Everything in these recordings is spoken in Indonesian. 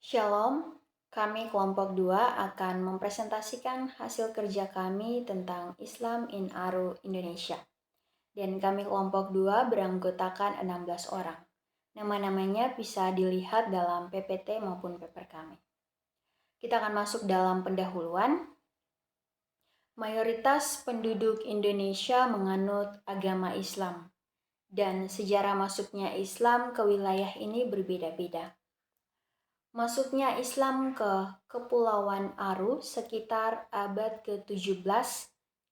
Shalom, kami kelompok 2 akan mempresentasikan hasil kerja kami tentang Islam in Aru, Indonesia. Dan kami kelompok 2 beranggotakan 16 orang. Nama-namanya bisa dilihat dalam PPT maupun paper kami. Kita akan masuk dalam pendahuluan. Mayoritas penduduk Indonesia menganut agama Islam. Dan sejarah masuknya Islam ke wilayah ini berbeda-beda. Masuknya Islam ke Kepulauan Aru sekitar abad ke-17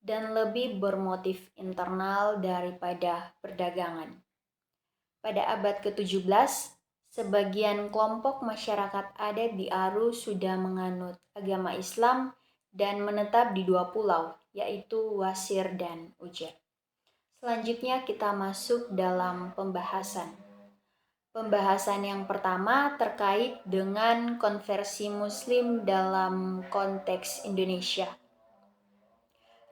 dan lebih bermotif internal daripada perdagangan. Pada abad ke-17, sebagian kelompok masyarakat adat di Aru sudah menganut agama Islam dan menetap di 2 pulau, yaitu Wasir dan Ujer. Selanjutnya kita masuk dalam pembahasan. Pembahasan yang pertama terkait dengan konversi Muslim dalam konteks Indonesia.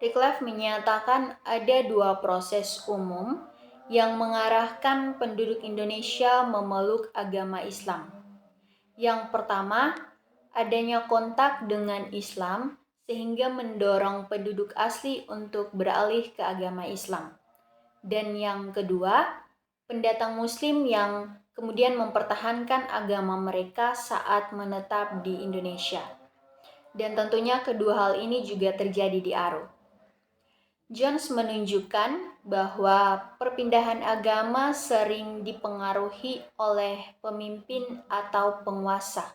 Rickleff menyatakan ada 2 proses umum yang mengarahkan penduduk Indonesia memeluk agama Islam. Yang pertama, adanya kontak dengan Islam sehingga mendorong penduduk asli untuk beralih ke agama Islam. Dan yang kedua, pendatang Muslim yang kemudian mempertahankan agama mereka saat menetap di Indonesia. Dan tentunya kedua hal ini juga terjadi di Aru. Jones menunjukkan bahwa perpindahan agama sering dipengaruhi oleh pemimpin atau penguasa.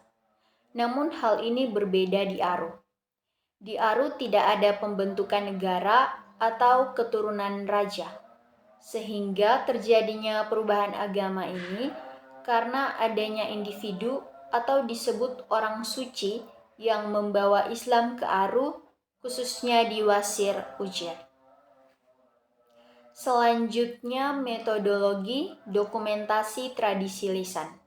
Namun hal ini berbeda di Aru. Di Aru tidak ada pembentukan negara atau keturunan raja, sehingga terjadinya perubahan agama ini karena adanya individu atau disebut orang suci yang membawa Islam ke Aru, khususnya di Wasir Ujer. Selanjutnya, metodologi dokumentasi tradisi lisan.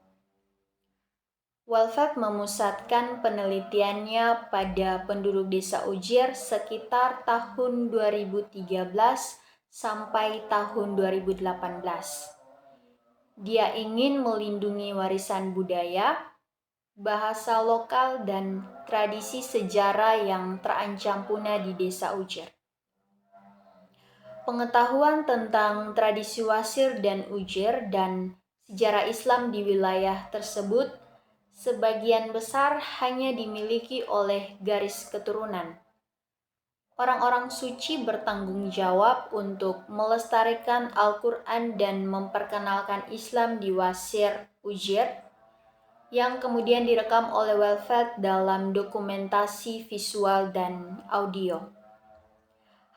Walfeld memusatkan penelitiannya pada penduduk desa Ujer sekitar tahun 2013 sampai tahun 2018. Dia ingin melindungi warisan budaya, bahasa lokal, dan tradisi sejarah yang terancam punah di desa Ujer. Pengetahuan tentang tradisi Wasir dan Ujer dan sejarah Islam di wilayah tersebut sebagian besar hanya dimiliki oleh garis keturunan. Orang-orang suci bertanggung jawab untuk melestarikan Al-Quran dan memperkenalkan Islam di Wasir Ujer, yang kemudian direkam oleh Walfeld dalam dokumentasi visual dan audio.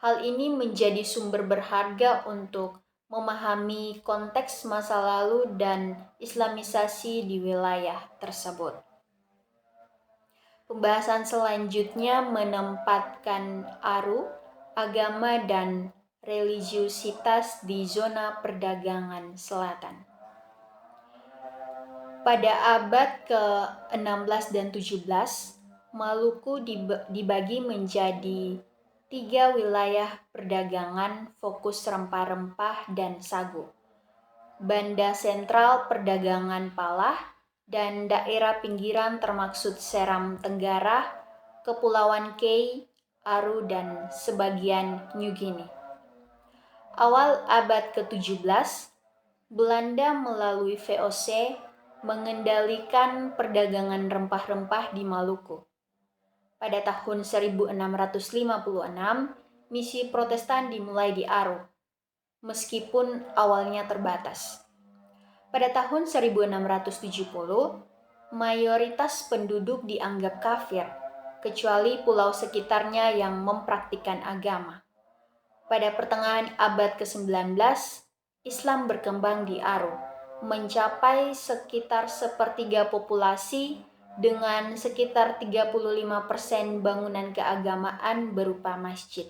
Hal ini menjadi sumber berharga untuk memahami konteks masa lalu dan Islamisasi di wilayah tersebut. Pembahasan selanjutnya menempatkan Aru, agama dan religiusitas di zona perdagangan selatan. Pada abad ke-16 dan 17, Maluku dibagi menjadi 3 wilayah perdagangan fokus rempah-rempah dan sagu. Banda sentral perdagangan Palah dan daerah pinggiran termaksud Seram Tenggara, Kepulauan Kei, Aru, dan sebagian New Guinea. Awal abad ke-17, Belanda melalui VOC mengendalikan perdagangan rempah-rempah di Maluku. Pada tahun 1656, misi Protestan dimulai di Aru, meskipun awalnya terbatas. Pada tahun 1670, mayoritas penduduk dianggap kafir, kecuali pulau sekitarnya yang mempraktikkan agama. Pada pertengahan abad ke-19, Islam berkembang di Aru, mencapai sekitar sepertiga populasi dengan sekitar 35% bangunan keagamaan berupa masjid.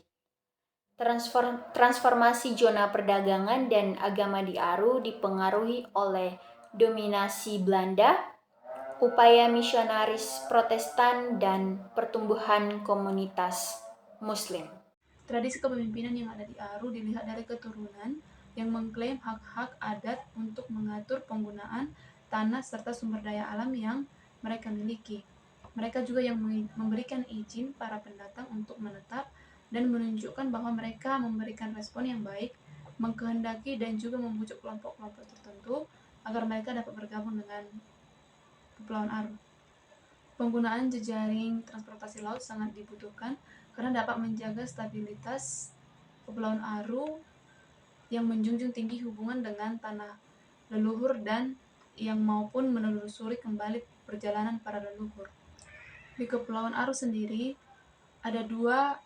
Transformasi zona perdagangan dan agama di Aru dipengaruhi oleh dominasi Belanda, upaya misionaris Protestan, dan pertumbuhan komunitas Muslim. Tradisi kepemimpinan yang ada di Aru dilihat dari keturunan yang mengklaim hak-hak adat untuk mengatur penggunaan tanah serta sumber daya alam yang mereka miliki. Mereka juga yang memberikan izin para pendatang untuk menetap dan menunjukkan bahwa mereka memberikan respon yang baik, mengkehendaki dan juga membujuk kelompok-kelompok tertentu agar mereka dapat bergabung dengan Kepulauan Aru. Penggunaan jejaring transportasi laut sangat dibutuhkan karena dapat menjaga stabilitas Kepulauan Aru yang menjunjung tinggi hubungan dengan tanah leluhur dan yang maupun menelusuri kembali perjalanan para leluhur. Di Kepulauan Aru sendiri ada dua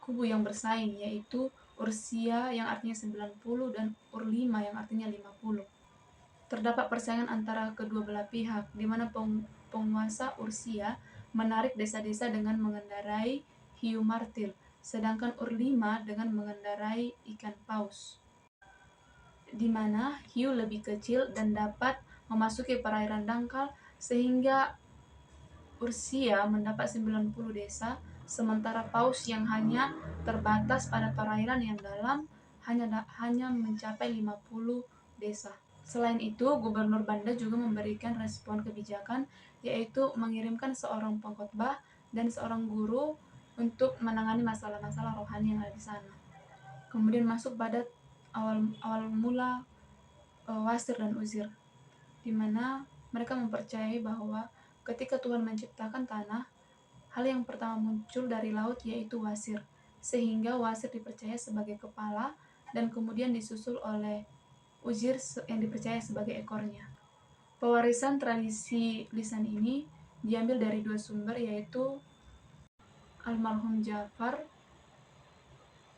kubu yang bersaing, yaitu Ursia yang artinya 90 dan Urlima yang artinya 50. Terdapat persaingan antara kedua belah pihak, di mana penguasa Ursia menarik desa-desa dengan mengendarai hiu martil, sedangkan Urlima dengan mengendarai ikan paus, di mana hiu lebih kecil dan dapat memasuki perairan dangkal, sehingga Ursia mendapat 90 desa, sementara paus yang hanya terbatas pada perairan yang dalam hanya mencapai 50 desa. Selain itu, Gubernur Banda juga memberikan respon kebijakan, yaitu mengirimkan seorang pengkhotbah dan seorang guru untuk menangani masalah-masalah rohani yang ada di sana. Kemudian masuk pada awal mula Wasir dan Uzir, di mana mereka mempercayai bahwa ketika Tuhan menciptakan tanah, hal yang pertama muncul dari laut yaitu Wasir, sehingga Wasir dipercaya sebagai kepala dan kemudian disusul oleh Uzir yang dipercaya sebagai ekornya. Pewarisan tradisi lisan ini diambil dari dua sumber, yaitu almarhum Ja'far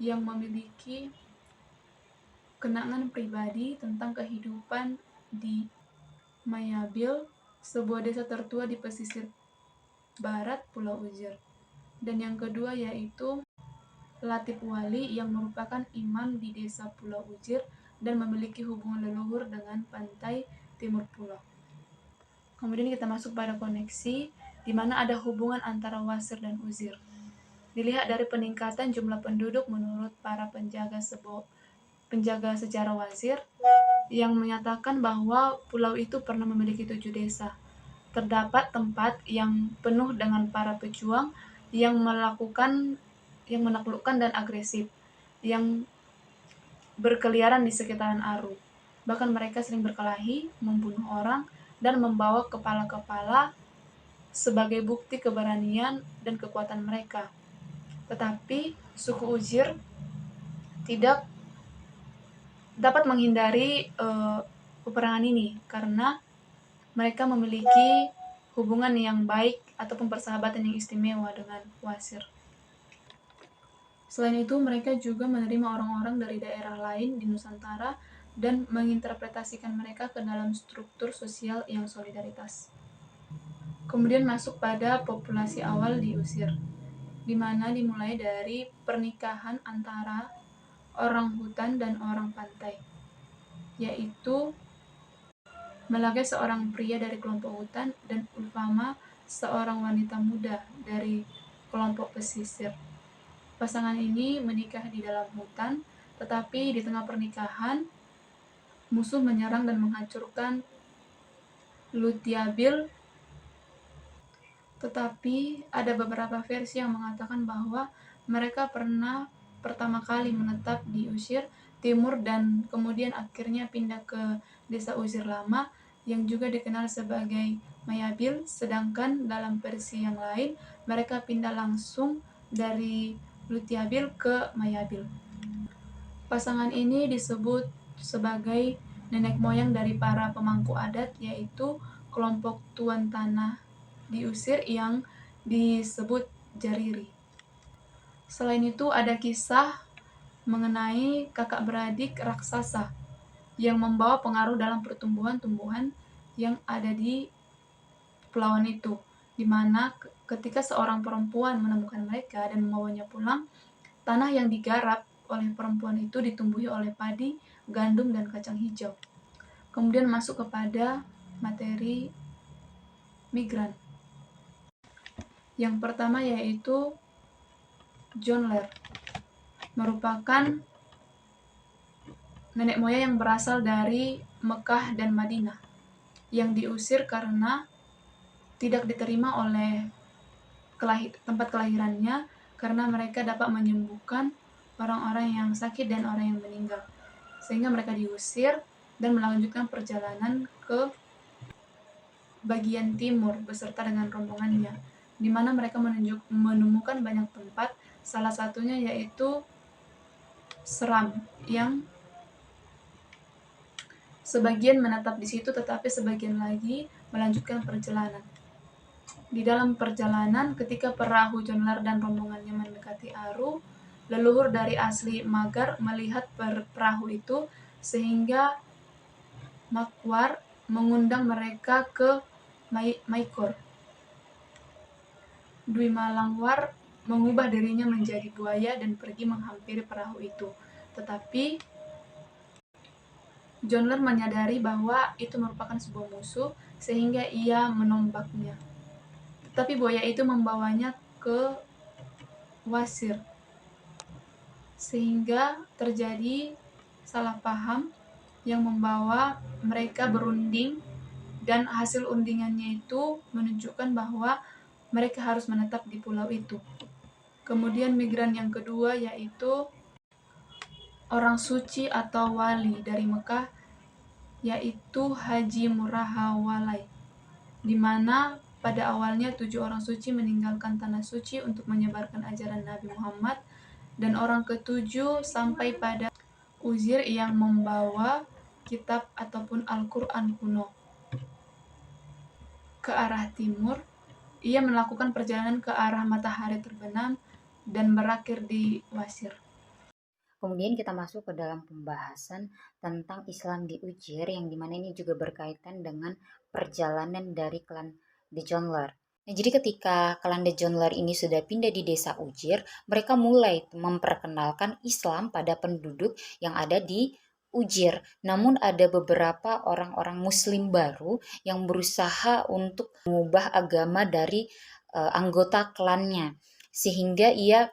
yang memiliki kenangan pribadi tentang kehidupan di Mayabil, sebuah desa tertua di pesisir barat Pulau Uzir. Dan yang kedua yaitu Latif Wali yang merupakan imam di desa Pulau Uzir dan memiliki hubungan leluhur dengan pantai timur pulau. Kemudian kita masuk pada koneksi, di mana ada hubungan antara Wasir dan Uzir. Dilihat dari peningkatan jumlah penduduk menurut para penjaga sejarah Wasir, yang menyatakan bahwa pulau itu pernah memiliki 7 desa. Terdapat tempat yang penuh dengan para pejuang yang menaklukkan dan agresif, yang berkeliaran di sekitaran Aru. Bahkan mereka sering berkelahi, membunuh orang, dan membawa kepala-kepala sebagai bukti keberanian dan kekuatan mereka. Tetapi suku Uzir tidak dapat menghindari peperangan ini karena mereka memiliki hubungan yang baik ataupun persahabatan yang istimewa dengan Wasir. Selain itu, mereka juga menerima orang-orang dari daerah lain di Nusantara dan menginterpretasikan mereka ke dalam struktur sosial yang solidaritas. Kemudian masuk pada populasi awal di Uzir, di mana dimulai dari pernikahan antara orang hutan dan orang pantai, yaitu Melage seorang pria dari kelompok hutan dan Ulfama seorang wanita muda dari kelompok pesisir. Pasangan ini menikah di dalam hutan, tetapi di tengah pernikahan musuh menyerang dan menghancurkan Lutiabil. Tetapi ada beberapa versi yang mengatakan bahwa mereka pernah pertama kali menetap di Uzir Timur dan kemudian akhirnya pindah ke desa Uzir Lama yang juga dikenal sebagai Mayabil, sedangkan dalam versi yang lain mereka pindah langsung dari Lutiabil ke Mayabil. Pasangan ini disebut sebagai nenek moyang dari para pemangku adat, yaitu kelompok tuan tanah di Uzir yang disebut Jariri. Selain itu ada kisah mengenai kakak beradik raksasa yang membawa pengaruh dalam pertumbuhan-tumbuhan yang ada di kepulauan itu, di mana ketika seorang perempuan menemukan mereka dan membawanya pulang, tanah yang digarap oleh perempuan itu ditumbuhi oleh padi, gandum, dan kacang hijau. Kemudian masuk kepada materi migran. Yang pertama yaitu John Lair, merupakan nenek moyang yang berasal dari Mekah dan Madinah, yang diusir karena tidak diterima oleh tempat kelahirannya karena mereka dapat menyembuhkan orang-orang yang sakit dan orang yang meninggal. Sehingga mereka diusir dan melanjutkan perjalanan ke bagian timur beserta dengan rombongannya, di mana mereka menemukan banyak tempat, salah satunya yaitu Seram, yang sebagian menetap di situ tetapi sebagian lagi melanjutkan perjalanan. Di dalam perjalanan, ketika perahu Jonlar dan rombongannya mendekati Aru, leluhur dari asli Magar melihat perahu itu sehingga Makwar mengundang mereka ke Maikor. Dwi Malangwar mengubah dirinya menjadi buaya dan pergi menghampiri perahu itu. Tetapi Jonlar menyadari bahwa itu merupakan sebuah musuh sehingga ia menombaknya. Tetapi buaya itu membawanya ke Wasir, sehingga terjadi salah paham yang membawa mereka berunding, dan hasil undingannya itu menunjukkan bahwa mereka harus menetap di pulau itu. Kemudian migran yang kedua yaitu orang suci atau wali dari Mekah, yaitu Haji Muraha Walai, di mana pada awalnya 7 orang suci meninggalkan tanah suci untuk menyebarkan ajaran Nabi Muhammad, dan orang ketujuh sampai pada Uzir yang membawa kitab ataupun Al-Quran kuno ke arah timur. Ia melakukan perjalanan ke arah matahari terbenam dan berakhir di Wasir. Kemudian kita masuk ke dalam pembahasan tentang Islam di Ujir, yang dimana ini juga berkaitan dengan perjalanan dari klan The Jonlar. Nah, jadi ketika klan The Jonlar ini sudah pindah di desa Ujir, mereka mulai memperkenalkan Islam pada penduduk yang ada di Ujir. Namun ada beberapa orang-orang muslim baru yang berusaha untuk mengubah agama dari anggota klannya, sehingga ia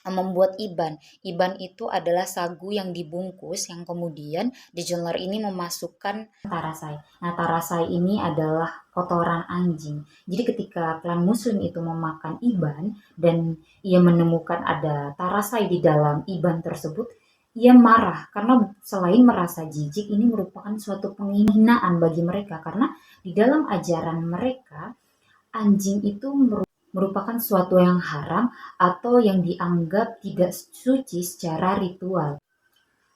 membuat iban. Iban itu adalah sagu yang dibungkus, yang kemudian di Jonlar ini memasukkan tarasai. Nah, tarasai ini adalah kotoran anjing. Jadi ketika klan muslim itu memakan iban dan ia menemukan ada tarasai di dalam iban tersebut, ia marah karena selain merasa jijik, ini merupakan suatu penghinaan bagi mereka, karena di dalam ajaran mereka anjing itu merupakan suatu yang haram atau yang dianggap tidak suci secara ritual.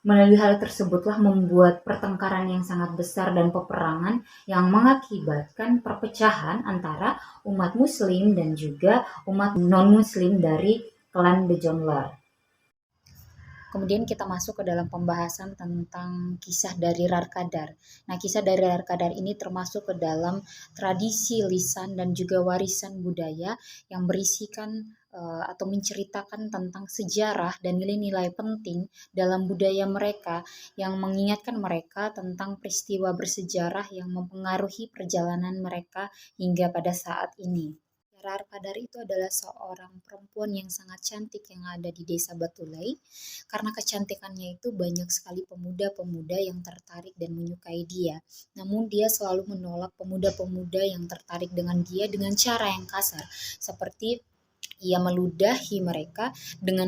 Melalui hal tersebutlah membuat pertengkaran yang sangat besar dan peperangan yang mengakibatkan perpecahan antara umat muslim dan juga umat non-muslim dari klan The Jonlar. Kemudian kita masuk ke dalam pembahasan tentang kisah dari Rarkadar. Nah, kisah dari Rarkadar ini termasuk ke dalam tradisi lisan dan juga warisan budaya yang berisikan atau menceritakan tentang sejarah dan nilai-nilai penting dalam budaya mereka, yang mengingatkan mereka tentang peristiwa bersejarah yang mempengaruhi perjalanan mereka hingga pada saat ini. Rarkadar itu adalah seorang perempuan yang sangat cantik yang ada di desa Batulai. Karena kecantikannya itu banyak sekali pemuda-pemuda yang tertarik dan menyukai dia. Namun dia selalu menolak pemuda-pemuda yang tertarik dengan dia dengan cara yang kasar, seperti ia meludahi mereka. Dengan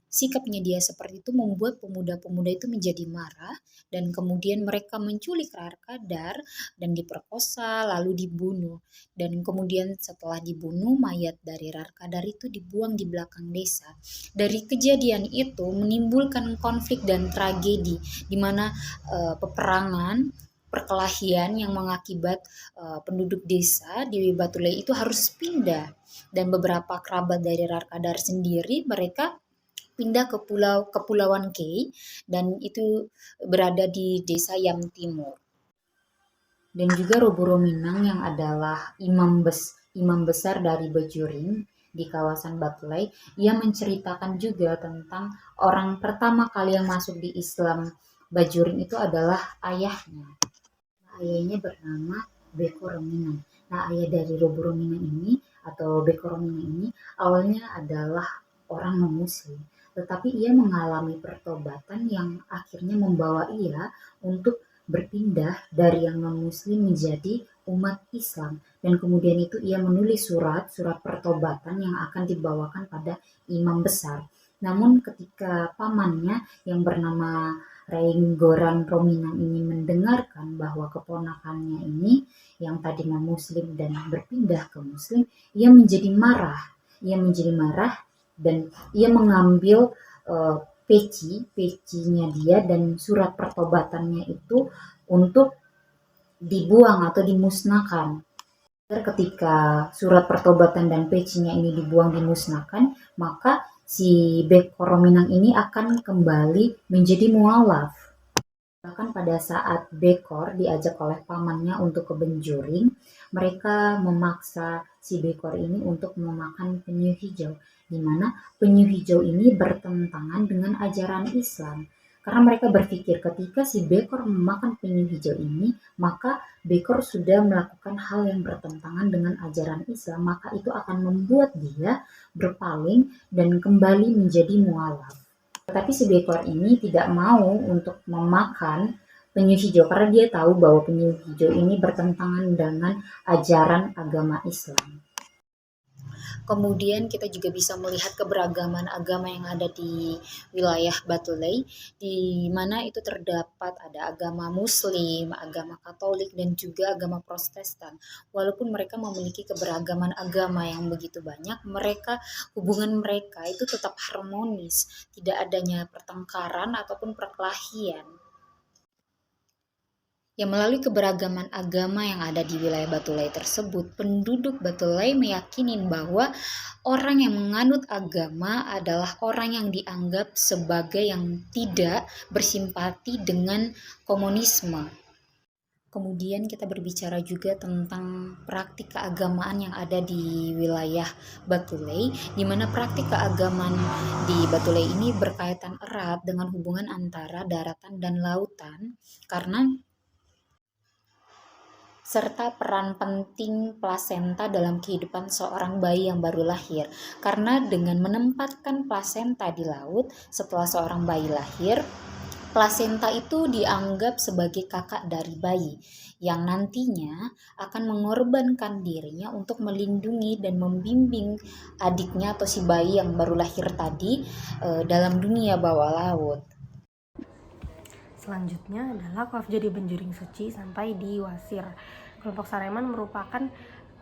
sikapnya dia seperti itu membuat pemuda-pemuda itu menjadi marah, dan kemudian mereka menculik Rarkadar dan diperkosa lalu dibunuh. Dan kemudian setelah dibunuh, mayat dari Rarkadar itu dibuang di belakang desa. Dari kejadian itu menimbulkan konflik dan tragedi, di mana peperangan, perkelahian yang mengakibat penduduk desa di Batulai itu harus pindah, dan beberapa kerabat dari Rarkadar sendiri mereka pindah ke Kepulauan Kei, dan itu berada di desa Yam Timur. Dan juga Robo Rominang yang adalah imam besar dari Bajuring di kawasan Batulai, ia menceritakan juga tentang orang pertama kali yang masuk di Islam Bajuring itu adalah ayahnya. Ayahnya bernama Beko Rominang. Nah, ayah dari Robo Rominang ini atau Beko Rominang ini awalnya adalah orang non-muslim, tetapi ia mengalami pertobatan yang akhirnya membawa ia untuk berpindah dari yang non-muslim menjadi umat Islam, dan kemudian itu ia menulis surat pertobatan yang akan dibawakan pada imam besar. Namun ketika pamannya yang bernama Renggoran Rominang ini mendengarkan bahwa keponakannya ini yang tadinya muslim dan berpindah ke muslim, ia menjadi marah. Dan ia mengambil pecinya dia dan surat pertobatannya itu untuk dibuang atau dimusnahkan. Ketika surat pertobatan dan pecinya ini dibuang dimusnahkan, maka si Bekor Rominang ini akan kembali menjadi mualaf. Bahkan pada saat Bekor diajak oleh pamannya untuk ke Benjuring, mereka memaksa si Bekor ini untuk memakan penyu hijau, di mana penyu hijau ini bertentangan dengan ajaran Islam. Karena mereka berpikir ketika si Bekor memakan penyu hijau ini, maka Bekor sudah melakukan hal yang bertentangan dengan ajaran Islam, maka itu akan membuat dia berpaling dan kembali menjadi mualaf. Tetapi si Bekor ini tidak mau untuk memakan penyu hijau karena dia tahu bahwa penyu hijau ini bertentangan dengan ajaran agama Islam. Kemudian kita juga bisa melihat keberagaman agama yang ada di wilayah Batulei, di mana itu terdapat ada agama Muslim, agama Katolik, dan juga agama Protestan. Walaupun mereka memiliki keberagaman agama yang begitu banyak, hubungan mereka itu tetap harmonis, tidak adanya pertengkaran ataupun perkelahian. Yang melalui keberagaman agama yang ada di wilayah Batulei tersebut, penduduk Batulei meyakini bahwa orang yang menganut agama adalah orang yang dianggap sebagai yang tidak bersimpati dengan komunisme. Kemudian kita berbicara juga tentang praktik keagamaan yang ada di wilayah Batulei, di mana praktik keagamaan di Batulei ini berkaitan erat dengan hubungan antara daratan dan lautan, karena serta peran penting plasenta dalam kehidupan seorang bayi yang baru lahir. Karena dengan menempatkan plasenta di laut setelah seorang bayi lahir, plasenta itu dianggap sebagai kakak dari bayi yang nantinya akan mengorbankan dirinya untuk melindungi dan membimbing adiknya atau si bayi yang baru lahir tadi dalam dunia bawah laut. Selanjutnya adalah Qafja di Benjuring Suci sampai di Wasir. Kelompok Sareman merupakan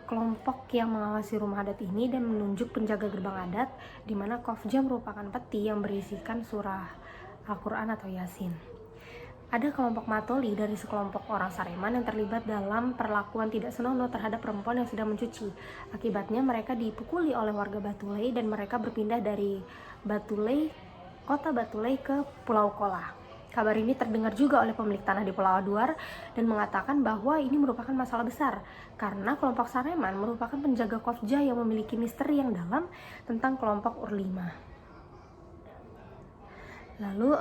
kelompok yang mengawasi rumah adat ini dan menunjuk penjaga gerbang adat, di mana Qafja merupakan peti yang berisikan surah Al-Quran atau Yasin. Ada kelompok Matoli dari sekelompok orang Sareman yang terlibat dalam perlakuan tidak senonoh terhadap perempuan yang sedang mencuci. Akibatnya mereka dipukuli oleh warga Batulei dan mereka berpindah dari kota Batulei ke Pulau Kola. Kabar ini terdengar juga oleh pemilik tanah di Pulau Aduar dan mengatakan bahwa ini merupakan masalah besar karena kelompok Sareman merupakan penjaga Qafja yang memiliki misteri yang dalam tentang kelompok Urlima. Lalu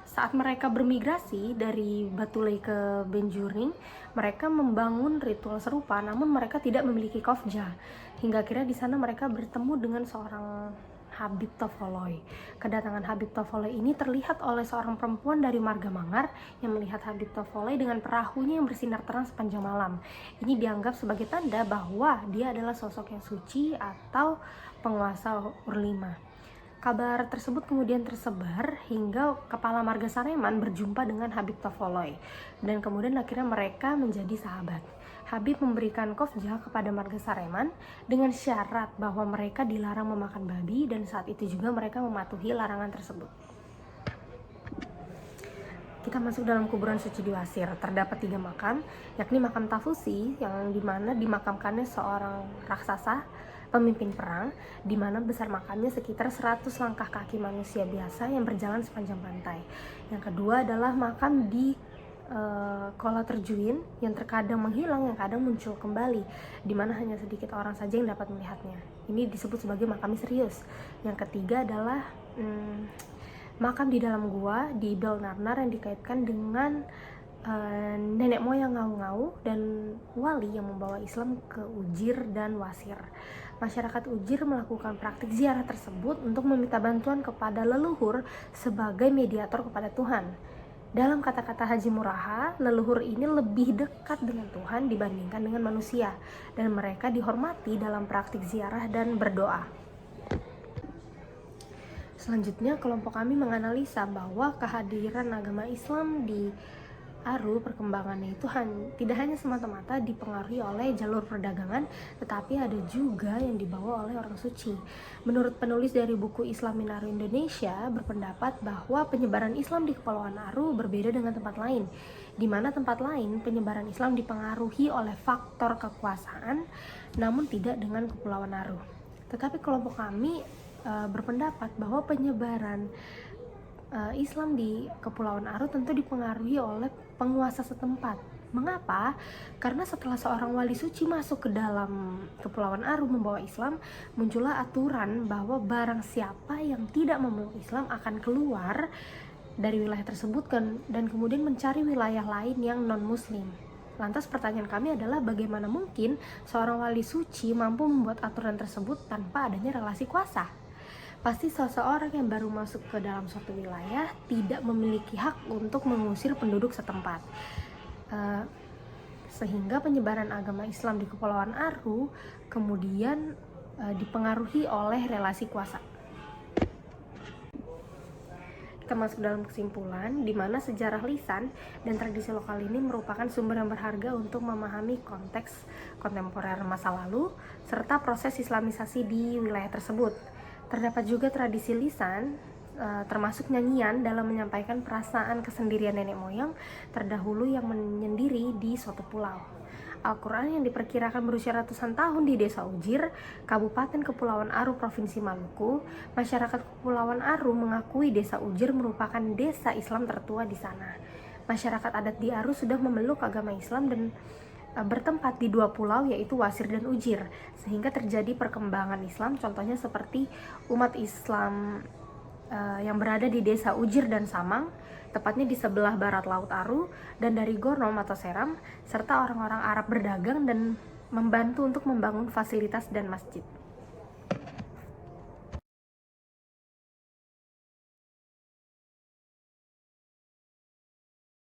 saat mereka bermigrasi dari Batulei ke Benjuring, mereka membangun ritual serupa, namun mereka tidak memiliki Qafja. Hingga akhirnya di sana mereka bertemu dengan seorang Habib Tofoloi. Kedatangan Habib Tofoloi ini terlihat oleh seorang perempuan dari Marga Mangar yang melihat Habib Tofoloi dengan perahunya yang bersinar terang sepanjang malam. Ini dianggap sebagai tanda bahwa dia adalah sosok yang suci atau penguasa Urlima. Kabar tersebut kemudian tersebar hingga kepala Marga Sareman berjumpa dengan Habib Tofoloi dan kemudian akhirnya mereka menjadi sahabat. Habib memberikan Qafja kepada Marga Sareman dengan syarat bahwa mereka dilarang memakan babi dan saat itu juga mereka mematuhi larangan tersebut. Kita masuk dalam kuburan suci di Wasir. Terdapat 3 makam, yakni makam Tafusi yang dimana dimakamkannya seorang raksasa pemimpin perang, di mana besar makamnya sekitar 100 langkah kaki manusia biasa yang berjalan sepanjang pantai. Yang kedua adalah makam di Kola Terjuin yang terkadang menghilang, yang kadang muncul kembali, di mana hanya sedikit orang saja yang dapat melihatnya. Ini disebut sebagai makam misterius. Yang ketiga adalah makam di dalam gua di Belnarnar yang dikaitkan dengan nenek moyang Ngau-Ngau dan wali yang membawa Islam ke Ujir dan Wasir. Masyarakat Ujir melakukan praktik ziarah tersebut untuk meminta bantuan kepada leluhur sebagai mediator kepada Tuhan. Dalam kata-kata Haji Muraha, leluhur ini lebih dekat dengan Tuhan dibandingkan dengan manusia, dan mereka dihormati dalam praktik ziarah dan berdoa. Selanjutnya, kelompok kami menganalisa bahwa kehadiran agama Islam di Aru perkembangannya itu tidak hanya semata-mata dipengaruhi oleh jalur perdagangan, tetapi ada juga yang dibawa oleh orang suci. Menurut penulis dari buku Islam in Aru Indonesia berpendapat bahwa penyebaran Islam di Kepulauan Aru berbeda dengan tempat lain, di mana tempat lain penyebaran Islam dipengaruhi oleh faktor kekuasaan, namun tidak dengan Kepulauan Aru. Tetapi kelompok kami berpendapat bahwa penyebaran Islam di Kepulauan Aru tentu dipengaruhi oleh penguasa setempat. Mengapa? Karena setelah seorang wali suci masuk ke dalam Kepulauan Aru membawa Islam, muncullah aturan bahwa barang siapa yang tidak memeluk Islam akan keluar dari wilayah tersebut dan kemudian mencari wilayah lain yang non-muslim. Lantas pertanyaan kami adalah bagaimana mungkin seorang wali suci mampu membuat aturan tersebut tanpa adanya relasi kuasa? Pasti seseorang yang baru masuk ke dalam suatu wilayah tidak memiliki hak untuk mengusir penduduk setempat. Sehingga penyebaran agama Islam di Kepulauan Aru kemudian dipengaruhi oleh relasi kuasa. Kita masuk dalam kesimpulan di mana sejarah lisan dan tradisi lokal ini merupakan sumber yang berharga untuk memahami konteks kontemporer masa lalu serta proses islamisasi di wilayah tersebut. Terdapat juga tradisi lisan, termasuk nyanyian dalam menyampaikan perasaan kesendirian nenek moyang terdahulu yang menyendiri di suatu pulau. Al-Quran yang diperkirakan berusia ratusan tahun di Desa Ujir, Kabupaten Kepulauan Aru, Provinsi Maluku. Masyarakat Kepulauan Aru mengakui Desa Ujir merupakan desa Islam tertua di sana. Masyarakat adat di Aru sudah memeluk agama Islam dan bertempat di dua pulau yaitu Wasir dan Ujir, sehingga terjadi perkembangan Islam, contohnya seperti umat Islam yang berada di desa Ujir dan Samang, tepatnya di sebelah barat Laut Aru, dan dari Gonom atau Seram, serta orang-orang Arab berdagang dan membantu untuk membangun fasilitas dan masjid.